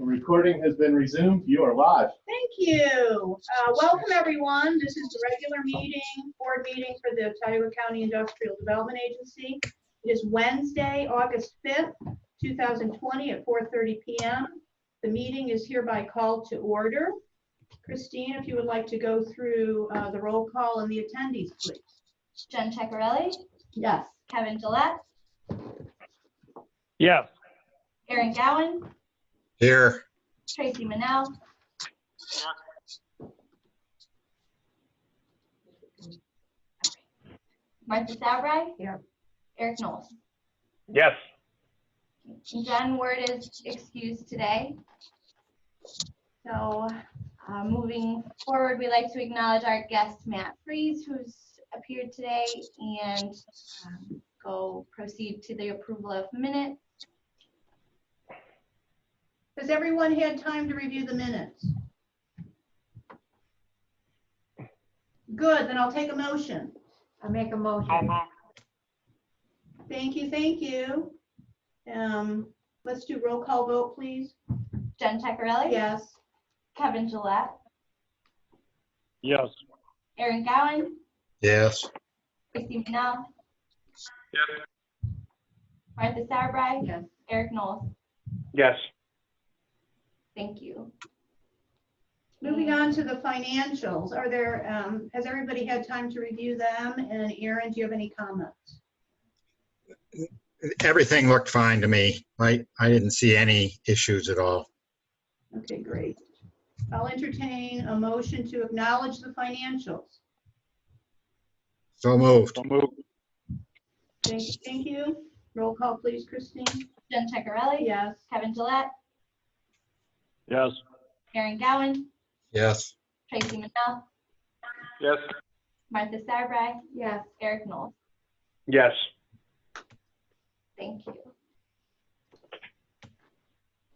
The recording has been resumed. You are live. Thank you. Welcome, everyone. This is the regular meeting, board meeting for the TCIDA County Industrial Development Agency. It is Wednesday, August 5th, 2020 at 4:30 p.m. The meeting is hereby called to order. Christine, if you would like to go through the roll call and the attendees, please. Jen Ceccarelli? Yes. Kevin Gillette? Yes. Aaron Gowan? Here. Tracy Manel? Martha Sabri? Here. Eric Knowles? Yes. Jen Word is excused today. So moving forward, we'd like to acknowledge our guest, Matt Freeze, who's appeared today, and proceed to the approval of minutes. Has everyone had time to review the minutes? Good, then I'll take a motion. I make a motion. Thank you, thank you. Let's do roll call vote, please. Jen Ceccarelli? Yes. Kevin Gillette? Yes. Aaron Gowan? Yes. Tracy Manel? Yes. Martha Sabri? Yes. Eric Knowles? Yes. Thank you. Moving on to the financials, are there, has everybody had time to review them? And Aaron, do you have any comments? Everything looked fine to me. I didn't see any issues at all. Okay, great. I'll entertain a motion to acknowledge the financials. So moved. So moved. Thank you. Roll call, please, Christine. Jen Ceccarelli? Yes. Kevin Gillette? Yes. Aaron Gowan? Yes. Tracy Manel? Yes. Martha Sabri? Yes. Eric Knowles? Yes. Thank you.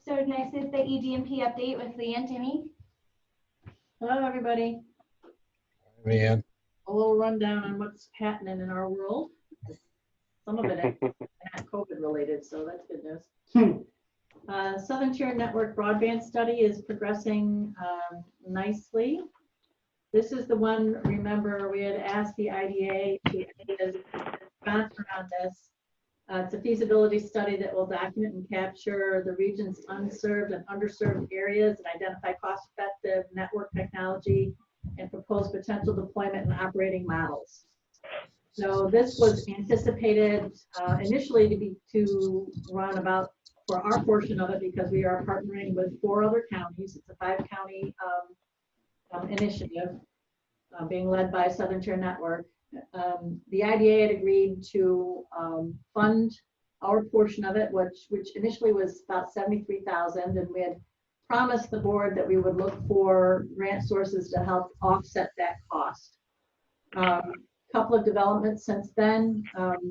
So next is the ED&P update with Lee and Timmy. Hello, everybody. Man. A little rundown on what's happening in our world. Some of it not COVID related, so that's good news. Southern Tier Network broadband study is progressing nicely. This is the one, remember, we had asked the IDA to sponsor on this. It's a feasibility study that will document and capture the region's unserved and underserved areas and identify cost-effective network technology and propose potential deployment and operating models. So this was anticipated initially to run about, for our portion of it, because we are partnering with 4 other counties. It's a 5-county initiative being led by Southern Tier Network. The IDA had agreed to fund our portion of it, which initially was about $73,000, and we had promised the board that we would look for grant sources to help offset that cost. Couple of developments since then.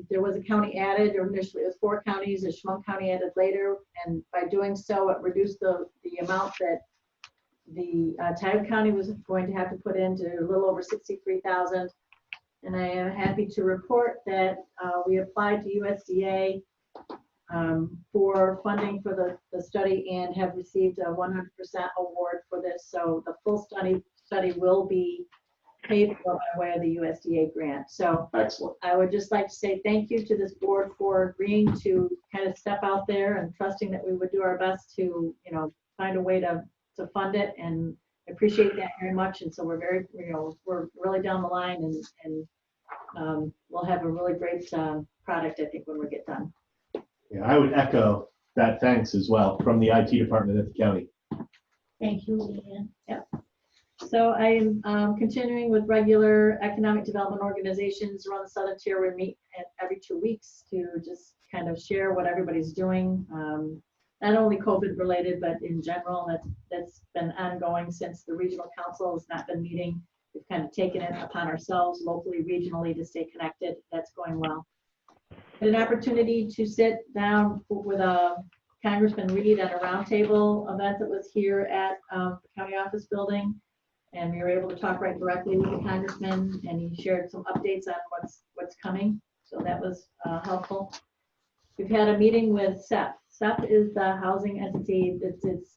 There was a county added, or initially it was 4 counties, a Schmunk County added later, and by doing so, it reduced the amount that the Tioga County was going to have to put into a little over $63,000. And I am happy to report that we applied to USDA for funding for the study and have received a 100% award for this. So the full study will be paid for by way of the USDA grant. So Excellent. I would just like to say thank you to this board for agreeing to kind of step out there and trusting that we would do our best to, find a way to fund it, and I appreciate that very much. And so we're very, we're really down the line, and we'll have a really great product, I think, when we get done. Yeah, I would echo that thanks as well from the IT department at the county. Thank you, Leanne. Yep. So I am continuing with regular economic development organizations around the Southern Tier. We meet every 2 weeks to just kind of share what everybody's doing. Not only COVID related, but in general, that's been ongoing since the regional council has not been meeting. We've kind of taken it upon ourselves locally, regionally, to stay connected. That's going well. Had an opportunity to sit down with Congressman Reed at a roundtable event that was here at the county office building. And we were able to talk right directly with the congressman, and he shared some updates on what's coming. So that was helpful. We've had a meeting with Seth SEP is the housing entity that's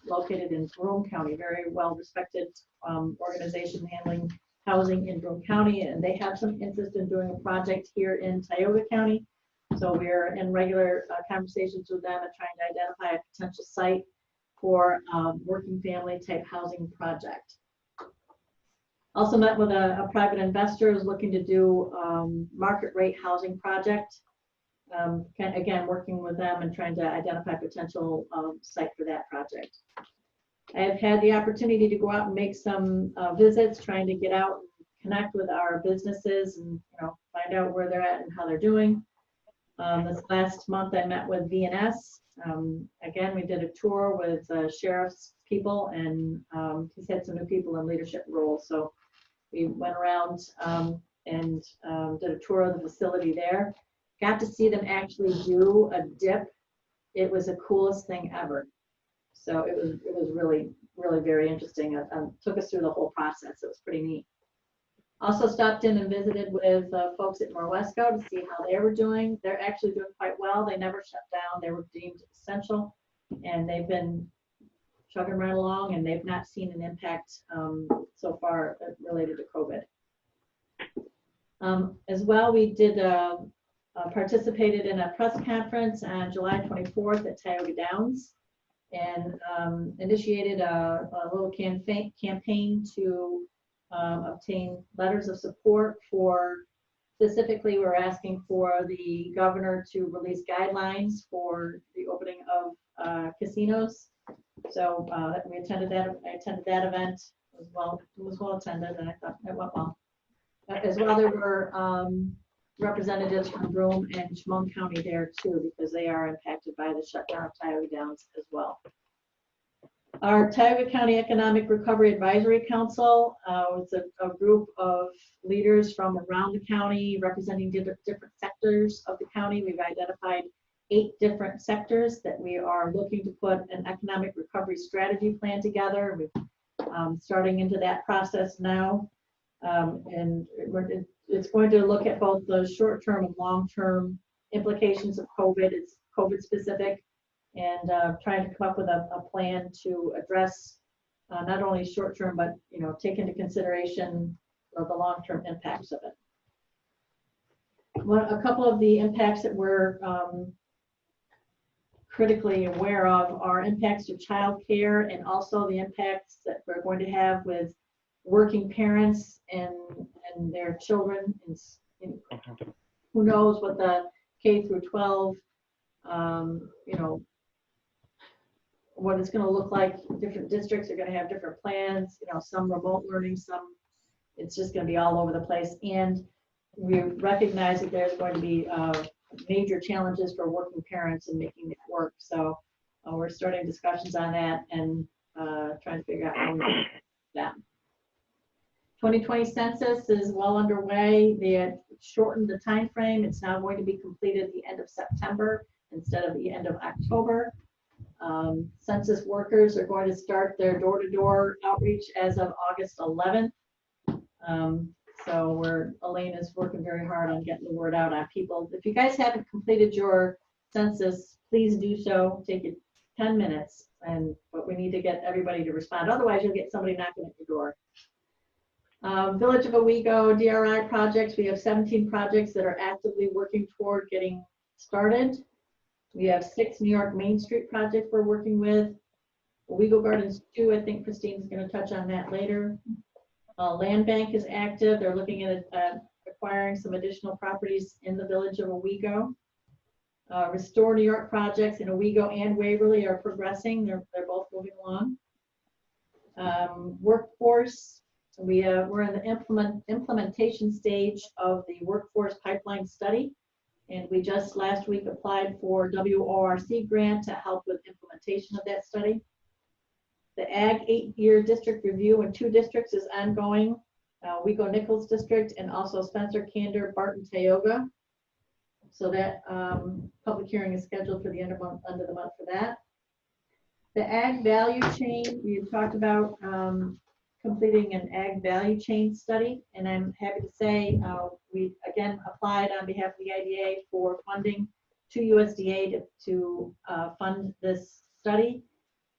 located in Broome County, very well-respected organization handling housing in Broome County, and they have some interest in doing a project here in Tioga County. So we're in regular conversations with them and trying to identify a potential site for working family type housing project. Also met with a private investor who's looking to do market rate housing project. Again, working with them and trying to identify potential site for that project. I have had the opportunity to go out and make some visits, trying to get out and connect with our businesses and find out where they're at and how they're doing. This last month I met with VNS. Again, we did a tour with sheriff's people, and he's had some new people in leadership roles. So we went around and did a tour of the facility there. Got to see them actually do a dip. It was the coolest thing ever. So it was really, really very interesting. Took us through the whole process. It was pretty neat. Also stopped in and visited with folks at Norwesco to see how they were doing. They're actually doing quite well. They never shut down. They were deemed essential, and they've been chugging right along, and they've not seen an impact so far related to COVID. As well, we did participated in a press conference on July 24th at Tioga Downs, and initiated a little campaign to obtain letters of support for, specifically we're asking for the governor to release guidelines for the opening of casinos. So we attended that. I attended that event as well. It was well attended, and I thought it went well. As well, there were representatives from Broome and Chemung County there too, because they are impacted by the shutdown of Tioga Downs as well. Our Tioga County Economic Recovery Advisory Council was a group of leaders from around the county representing different sectors of the county. We've identified 8 different sectors that we are looking to put an economic recovery strategy plan together. We're starting into that process now. And it's going to look at both the short-term and long-term implications of COVID. It's COVID specific, and trying to come up with a plan to address not only short-term, but take into consideration the long-term impacts of it. A couple of the impacts that we're critically aware of are impacts to child care, and also the impacts that we're going to have with working parents and their children. And who knows what the K through 12, what it's going to look like. Different districts are going to have different plans. Some remote learning, some it's just going to be all over the place. And we recognize that there's going to be major challenges for working parents in making it work. So we're starting discussions on that and trying to figure out how we do that. 2020 census is well underway. They had shortened the time frame. It's now going to be completed at the end of September instead of the end of October. Census workers are going to start their door-to-door outreach as of August 11th. So Elaine is working very hard on getting the word out on people. If you guys haven't completed your census, please do so. Take it 10 minutes, but we need to get everybody to respond. Otherwise, you'll get somebody knocking at your door. Village of Owego DRI projects. We have 17 projects that are actively working toward getting started. We have 6 New York Main Street projects we're working with. Owego Gardens 2, I think Christine's going to touch on that later. Land Bank is active. They're looking at acquiring some additional properties in the Village of Owego. Restore New York projects in Owego and Waverly are progressing. They're both moving along. Workforce. We're in the implementation stage of the workforce pipeline study, and we just last week applied for WORC grant to help with implementation of that study. The Ag 8-year district review in 2 districts is ongoing, Owego Nichols District and also Spencer, Candor, Barton, Tioga. So that public hearing is scheduled for the end of the month for that. The Ag value chain, we had talked about completing an ag value chain study, and I'm happy to say we again applied on behalf of the IDA for funding to USDA to fund this study.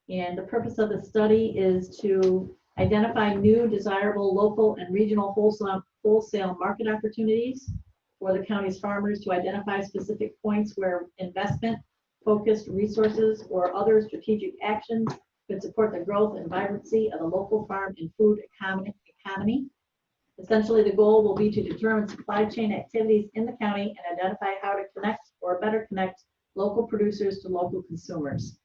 And the purpose of the study is to identify new desirable local and regional wholesale market opportunities for the county's farmers, to identify specific points where investment-focused resources or other strategic actions could support the growth and vibrancy of the local farm and food economy. Essentially, the goal will be to determine supply chain activities in the county and identify how to connect or better connect local producers to local consumers.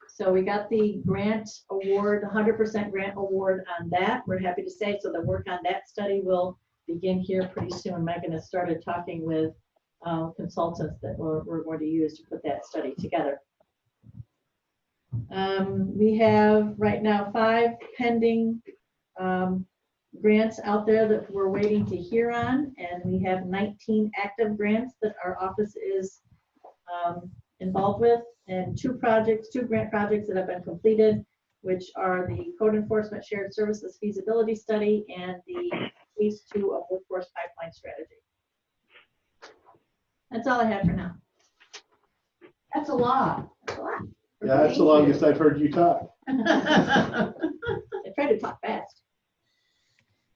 So we got the grant award, 100% grant award on that. We're happy to say, so the work on that study will begin here pretty soon. Megan has started talking with consultants that we're going to use to put that study together. We have right now 5 pending grants out there that we're waiting to hear on, and we have 19 active grants that our office is involved with, and 2 grant projects that have been completed, which are the Code Enforcement Shared Services Feasibility Study and the Phase 2 of Workforce Pipeline Strategy. That's all I have for now. That's a lot. That's a lot. Yeah, that's the longest I've heard you talk. I try to talk fast.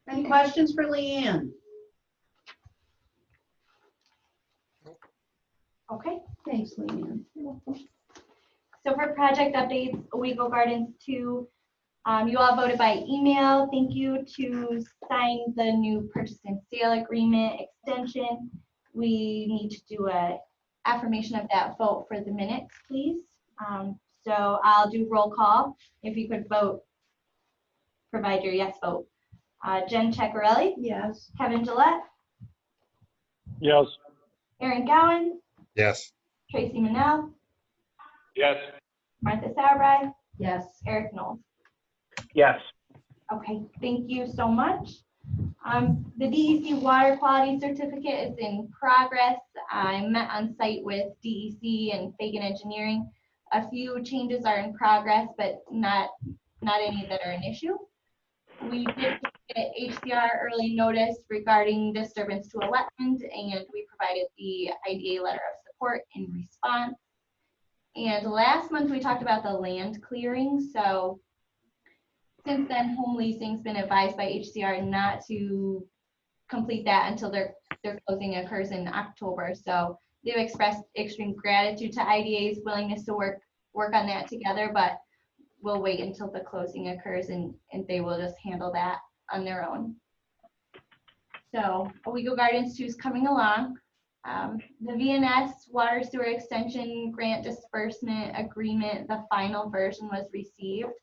Any questions for Leanne? Okay. Thanks, Leanne. So for project updates, Owego Gardens 2, you all voted by email. Thank you to sign the new purchase and sale agreement extension. We need to do a affirmation of that vote for the minutes, please. So I'll do roll call. If you could vote, provide your yes vote. Jen Ceccarelli, Yes. Kevin Gillette, Yes. Aaron Gowan, Yes. Tracy Manell, Yes. Martha Sauerbrei, Yes. Eric Knowles. Yes. Okay, thank you so much. The DEC water quality certificate is in progress. I met on site with DEC and Fagan Engineering. A few changes are in progress, but not any that are an issue. We did get HCR early notice regarding disturbance to a wetland, and we provided the IDA letter of support in response. And last month we talked about the land clearing. So since then, home leasing's been advised by HCR not to complete that until their closing occurs in October. So they've expressed extreme gratitude to IDA's willingness to work on that together, but we'll wait until the closing occurs and they will just handle that on their own. So Owego Gardens 2 is coming along. The VNS Water Sewer Extension Grant Disbursement Agreement, the final version was received,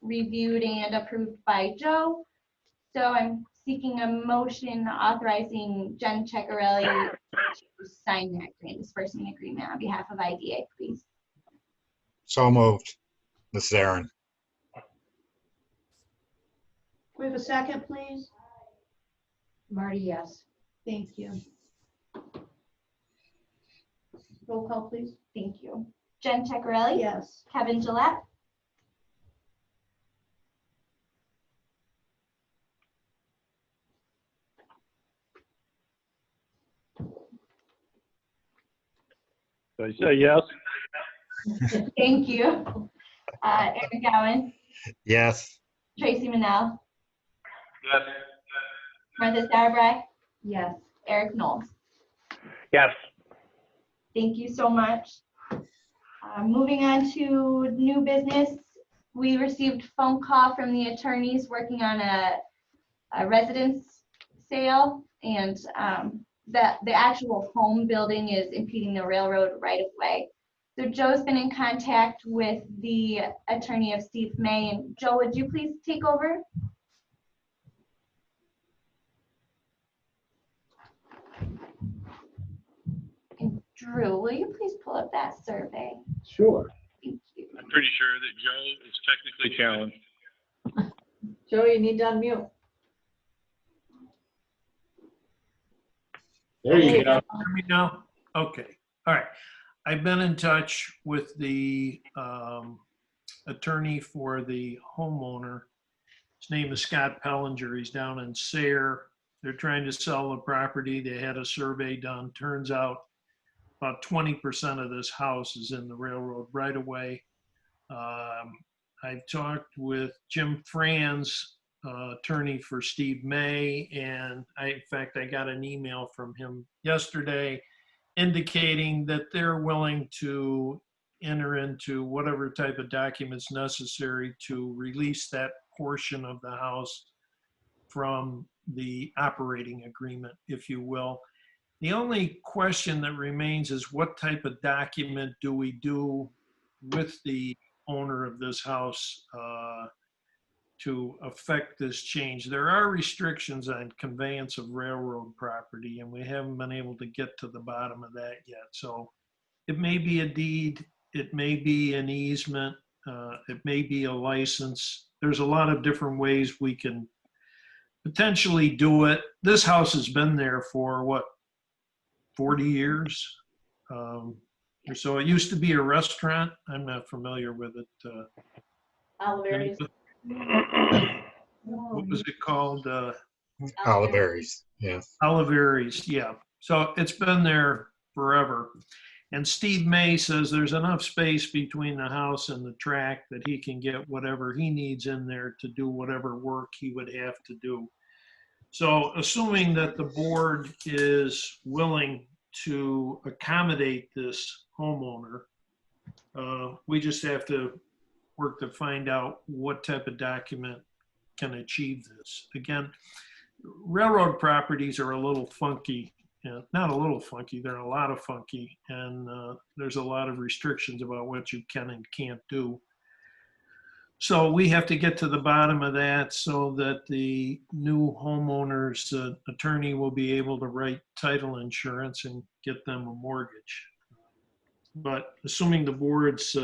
reviewed and approved by Joe. So I'm seeking a motion authorizing Jen Ceccarelli to sign that grant disbursement agreement on behalf of IDA, please. So moved. This is Aaron. We have a second, please. Marty, yes. Thank you. Roll call, please. Thank you. Jen Ceccarelli? Yes. Kevin Gillette? Did I say yes? Thank you. Aaron Gowan? Yes. Tracy Manell? Yes. Martha Sauerbrei? Yes. Eric Knowles? Yes. Thank you so much. Moving on to new business, we received phone call from the attorneys working on a residence sale, and that the actual home building is impeding the railroad right of way. So Joe's been in contact with the attorney of Steve May, and Joe, would you please take over? And Drew, will you please pull up that survey? Sure. Thank you. I'm pretty sure that Joe is technically challenged. Joe, you need to unmute. There you go. Hear me now? Okay, all right. I've been in touch with the attorney for the homeowner. His name is Scott Pellinger. He's down in Sayre. They're trying to sell the property. They had a survey done. Turns out about 20% of this house is in the railroad right away. I've talked with Jim Franz, attorney for Steve May, and in fact, I got an email from him yesterday indicating that they're willing to enter into whatever type of documents necessary to release that portion of the house from the operating agreement, if you will. The only question that remains is what type of document do we do with the owner of this house to affect this change? There are restrictions on conveyance of railroad property, and we haven't been able to get to the bottom of that yet. So it may be a deed, it may be an easement, it may be a license. There's a lot of different ways we can potentially do it. This house has been there for what, 40 years? So it used to be a restaurant. I'm not familiar with it. Oliveries. What was it called? Oliveries, yeah. Oliveries, yeah. So it's been there forever. And Steve May says there's enough space between the house and the track that he can get whatever he needs in there to do whatever work he would have to do. So assuming that the board is willing to accommodate this homeowner, we just have to work to find out what type of document can achieve this. Again, railroad properties are a little funky. Not a little funky, they're a lot of funky, and there's a lot of restrictions about what you can and can't do. So we have to get to the bottom of that so that the new homeowner's attorney will be able to write title insurance and get them a mortgage. But assuming the board's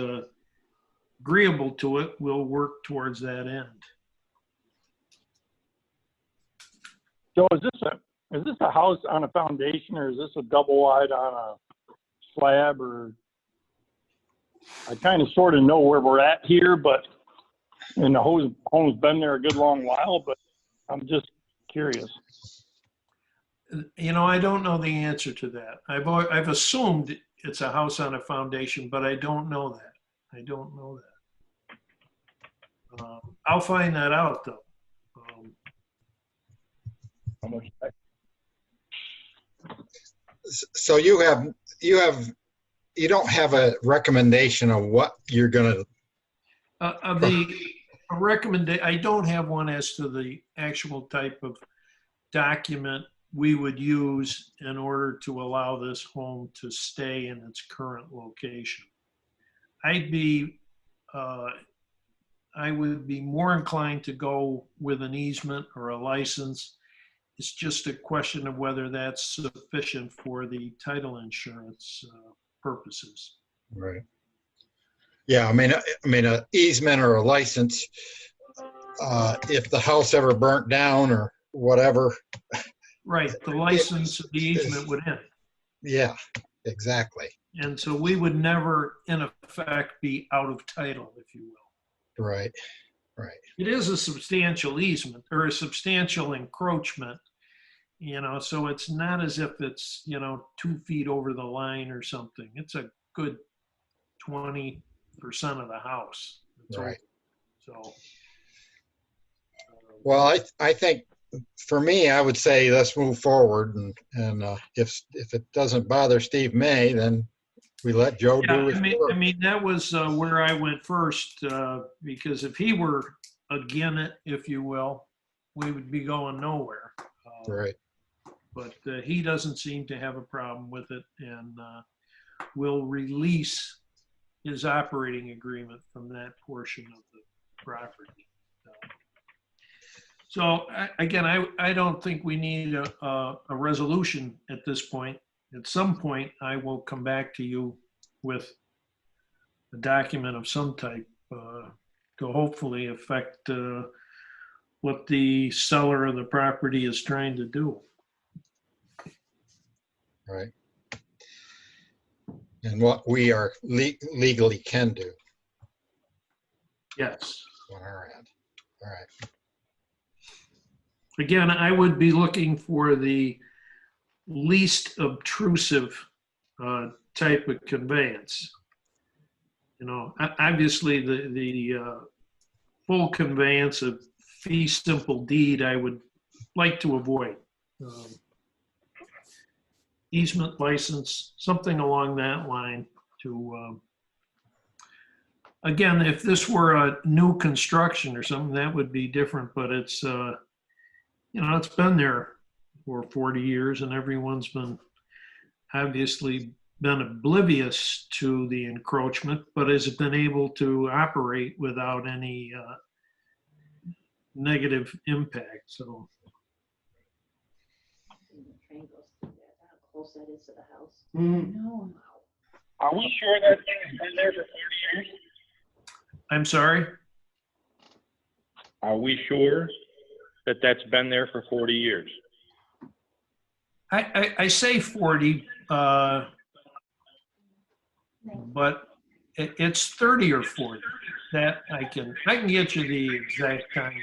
agreeable to it, we'll work towards that end. So is this a house on a foundation, or is this a double wide on a slab? Or I kind of sort of know where we're at here, but and the home's been there a good long while, but I'm just curious. You know, I don't know the answer to that. I've assumed it's a house on a foundation, but I don't know that. I don't know that. I'll find that out though. How much? So you don't have a recommendation of what you're gonna. I don't have one as to the actual type of document we would use in order to allow this home to stay in its current location. I would be more inclined to go with an easement or a license. It's just a question of whether that's sufficient for the title insurance purposes. Right. Yeah, I mean, an easement or a license, if the house ever burnt down or whatever. Right, the license, the easement would end. Yeah, exactly. And so we would never, in effect, be out of title, if you will. Right, right. It is a substantial easement or a substantial encroachment, you know, so it's not as if it's, 2 feet over the line or something. It's a good 20% of the house. Right. So. Well, I think for me, I would say let's move forward, and if it doesn't bother Steve May, then we let Joe do his work. I mean, that was where I went first, because if he were again it, if you will, we would be going nowhere. Right. But he doesn't seem to have a problem with it, and will release his operating agreement from that portion of the property. So again, I don't think we need a resolution at this point. At some point, I will come back to you with a document of some type to hopefully affect what the seller of the property is trying to do. Right. And what we are legally can do. Yes. On our end. All right. Again, I would be looking for the least obtrusive type of conveyance. You know, obviously the full conveyance of fee simple deed, I would like to avoid. Easement license, something along that line to, again, if this were a new construction or something, that would be different, but it's, you know, it's been there for 40 years and everyone's been obviously been oblivious to the encroachment, but has been able to operate without any negative impact. So The train goes through that, how close that is to the house. No. Are we sure that thing's been there for 40 years? I'm sorry. Are we sure that that's been there for 40 years? I say 40, but it's 30 or 40. That I can get you the exact time.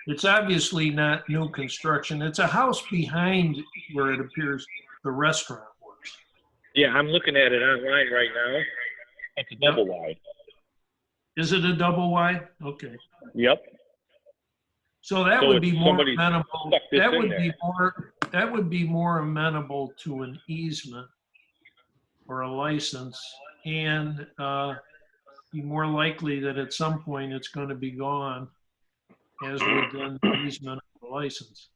It's obviously not new construction. It's a house behind where it appears the restaurant was. Yeah, I'm looking at it online right now. It's a double wide. Is it a double wide? Okay. Yep. So that So would be if more somebody amenable. stuck this That in would there. be more. That would be more amenable to an easement or a license, and be more likely that at some point it's going to be gone, as would then the easement or the license.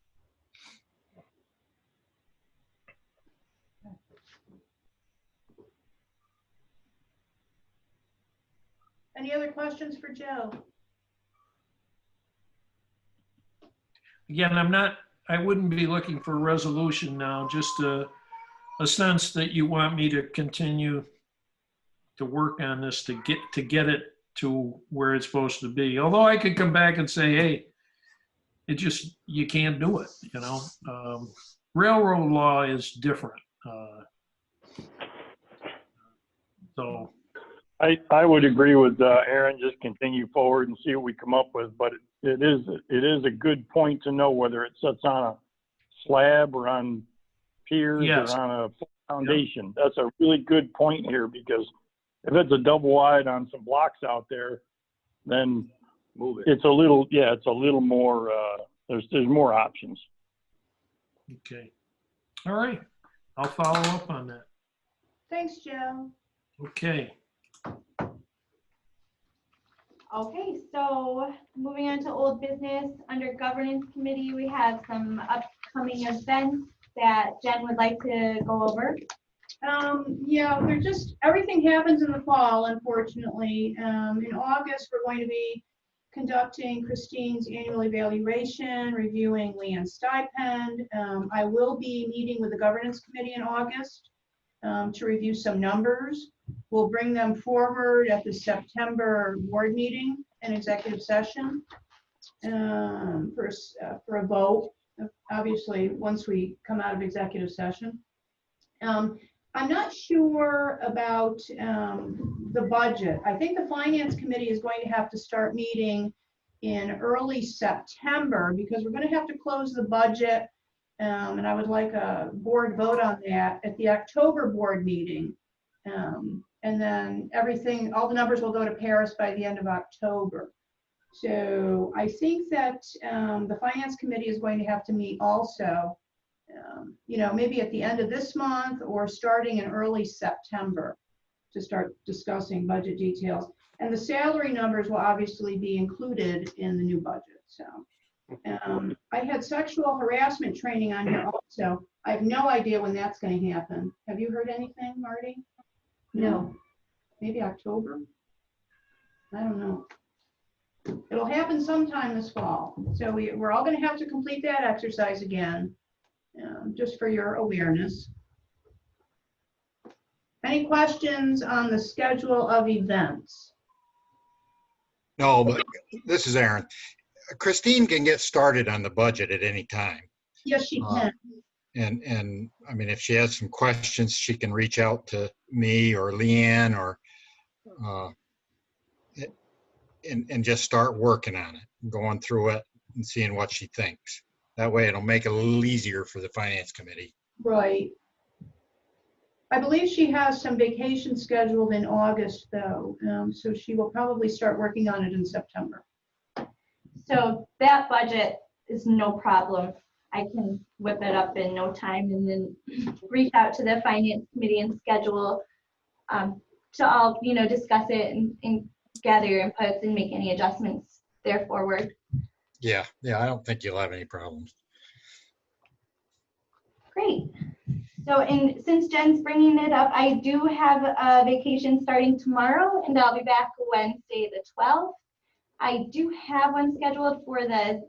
Any other questions for Joe? Again, I wouldn't be looking for a resolution now, just a sense that you want me to continue to work on this to get it to where it's supposed to be. Although I could come back and say, hey, you can't do it, you know. Railroad law is different. So I would agree with Aaron, just continue forward and see what we come up with, but it is a good point to know whether it sits on a slab or on piers Yes. or on a foundation. That's a really good point here, because if it's a double wide on some blocks out there, then Move it. it's a little more, there's more options. okay. All right. I'll follow up on that. Thanks, Joe. Okay. Okay, so moving on to old business, under governance committee, we have some upcoming events that Jen would like to go over. Yeah, they're just, everything happens in the fall, unfortunately. In August, we're going to be conducting Christine's annual evaluation, reviewing Leanne's stipend. I will be meeting with the governance committee in August to review some numbers. We'll bring them forward at the September board meeting and executive session for a vote, obviously, once we come out of executive session. I'm not sure about the budget. I think the finance committee is going to have to start meeting in early September, because we're going to have to close the budget, and I would like a board vote on that at the October board meeting. And then everything, all the numbers will go to Paris by the end of October. So I think that the finance committee is going to have to meet also, you know, maybe at the end of this month or starting in early September to start discussing budget details. And the salary numbers will obviously be included in the new budget. So I had sexual harassment training on here also. I have no idea when that's going to happen. Have you heard anything, Marty? No. Maybe October? I don't know. It'll happen sometime this fall. So we're all going to have to complete that exercise again, just for your awareness. Any questions on the schedule of events? No, but this is Aaron. Christine can get started on the budget at any time. Yes, she can. And I mean, if she has some questions, she can reach out to me or Leanne or and just start working on it, going through it and seeing what she thinks. That way it'll make it a little easier for the finance committee. Right. I believe she has some vacation scheduled in August, though, so she will probably start working on it in September. So that budget is no problem. I can whip it up in no time and then reach out to the finance committee and schedule to all, discuss it and gather your inputs and make any adjustments there forward. Yeah, I don't think you'll have any problems. Great. So, and since Jen's bringing it up, I do have a vacation starting tomorrow, and I'll be back Wednesday the 12th. I do have one scheduled for the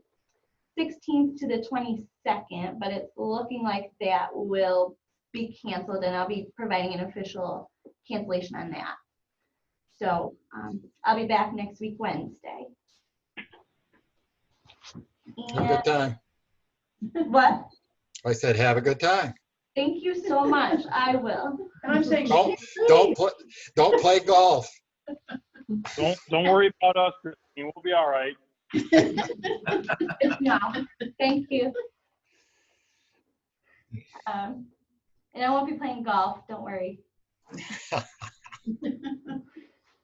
16th to the 22nd, but it's looking like that will be canceled, and I'll be providing an official cancellation on that. So I'll be back next week, Wednesday. Have a good time. What? I said, have a good time. Thank you so much. I will. And I'm saying, Don't play golf. Don't worry about us, Christine. We'll be all right. No, thank you. And I won't be playing golf, don't worry.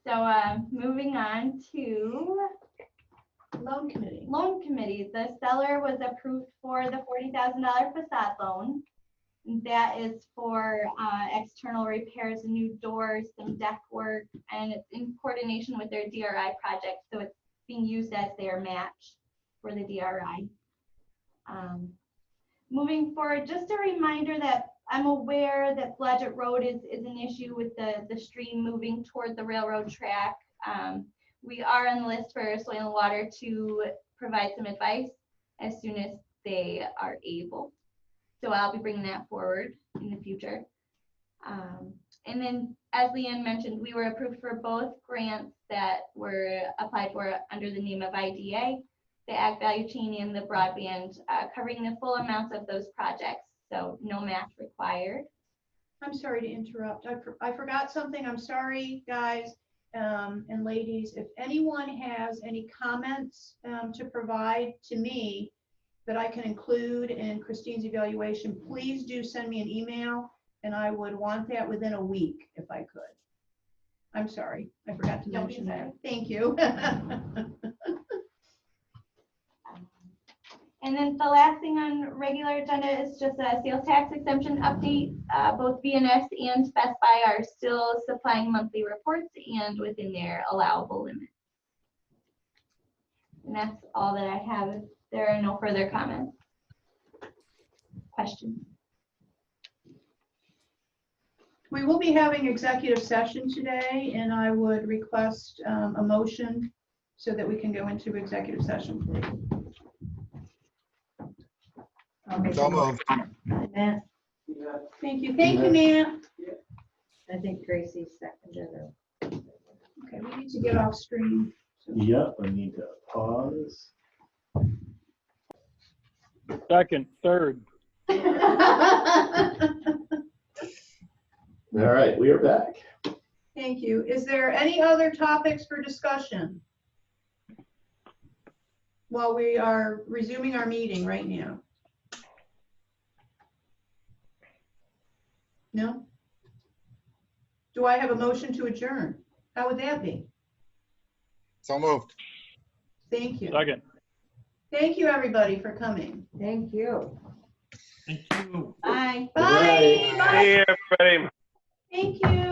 So moving on to loan committee. loan committee. The seller was approved for the $40,000 facade loan. That is for external repairs, new doors, some deck work, and it's in coordination with their DRI project. So it's being used as their match for the DRI. Moving forward, just a reminder that I'm aware that Blodgett Road is an issue with the stream moving toward the railroad track. We are on the list for Soil and Water to provide some advice as soon as they are able. So I'll be bringing that forward in the future. And then, as Leanne mentioned, we were approved for both grants that were applied for under the name of IDA, the Ag Value Chain and the broadband, covering the full amounts of those projects. So no match required. I'm sorry to interrupt. I forgot something. I'm sorry, guys and ladies. If anyone has any comments to provide to me that I can include in Christine's evaluation, please do send me an email, and I would want that within a week if I could. I'm sorry. I forgot to mention that. Thank you. And then the last thing on regular agenda is just a sales tax exemption update. Both VNS and Best Buy are still supplying monthly reports and within their allowable limits. And that's all that I have. If there are no further comments. Questions? We will be having executive session today, and I would request a motion so that we can go into executive session, please. So moved. Matt, Thank you. Thank you, Matt. I think Gracie seconded it. Okay, we need to get off screen. Yep, I need to pause. Second, third. All right, we are back. Thank you. Is there any other topics for discussion while we are resuming our meeting right now? No? Do I have a motion to adjourn? How would that be? So moved. Thank you. Second. Thank you, everybody, for coming. Thank you. Thank you. Bye. Bye. Hey, everybody. Thank you.